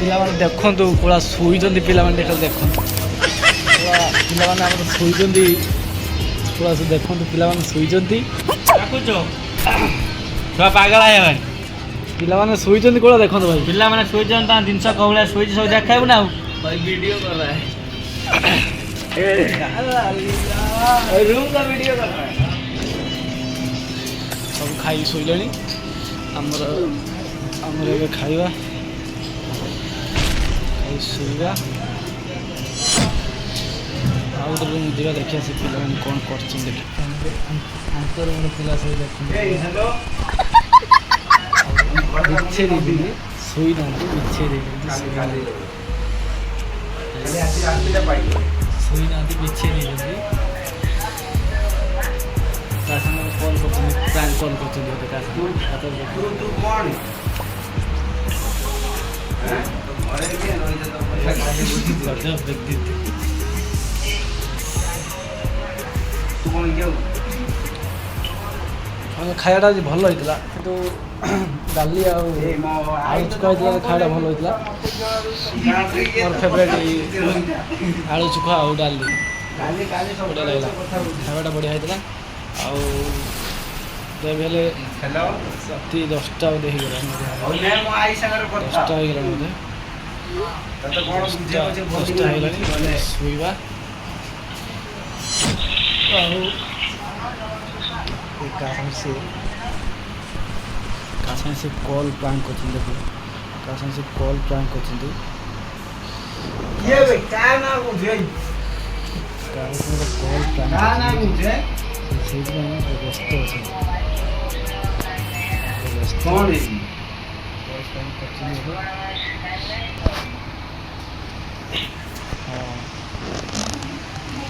ପିଲାମାନେ ଦେଖନ୍ତୁ ପୁରା ଶୋଇଛନ୍ତି ପିଲାମାନେ ଦେଖନ୍ତୁ ପୁରା ପିଲାମାନେ ଆମର ଶୋଇଛନ୍ତି ପୁରା ଦେଖନ୍ତୁ ପିଲାମାନେ ଶୋଇଛନ୍ତି ଡାକୁଛ ଛୁଆ ପାଗଳ ହେଇଗଲାଣି ପିଲାମାନେ ଶୋଇଛନ୍ତି କୋଉଟା ଦେଖନ୍ତୁ ଭାଇ ପିଲାମାନେ ଶୋଇଛନ୍ତି ତାଙ୍କ ଜିନିଷ କହୁଳିଆ ଶୋଇଛି ସବୁ ଦେଖାଇବୁ ନା ଆଉ भाई वीडियो कर रहा है रूम का वीडियो कर रहा है सब खाई शोले आमर आमर ए खाइबा खाई शोवा आउ रूम जा देखिए से पिला कौन कर पिला सब देख बिछे शोई ना बिछे ଶୋଇ ନାହାନ୍ତି ବିଛେଇ ଦେଇଛନ୍ତି ତା ସାଙ୍ଗରେ କଲ୍ କରୁଛନ୍ତି ପ୍ରାଙ୍କ କଲ୍ କରୁଛନ୍ତି ବୋଧେ ତା ସାଙ୍ଗରେ ଖାଇବାଟା ଆଜି ଭଲ ହେଇଥିଲା କିନ୍ତୁ ଡାଲି ଆଉ ଆଳୁ ଚୁକା ହେଇଥିଲା ଖାଇବାଟା ଭଲ ହେଇଥିଲା ମୋର ଫେଭରେଟ୍ ଆଳୁ ଚୁଖା ଆଉ ଡାଲି ବଢ଼ିଆ ଲାଗିଲା ଖାଇବାଟା ବଢ଼ିଆ ହେଇଥିଲା ଆଉ ଏବେ ହେଲେ ରାତି 10ଟା ବୋଧେ ହେଇଗଲାଣି 10ଟା ହେଇଗଲାଣି ବୋଧେ 10ଟା ହେଇଗଲାଣି ଶୋଇବା ଆଉ कासा से कॉल प्रैंक करछन देखो कासा से कॉल प्रैंक करछन ये भाई का ना बुझे कासा से कॉल प्रैंक का ना बुझे सेज में व्यस्त আছে कौन है कॉल प्रैंक करछन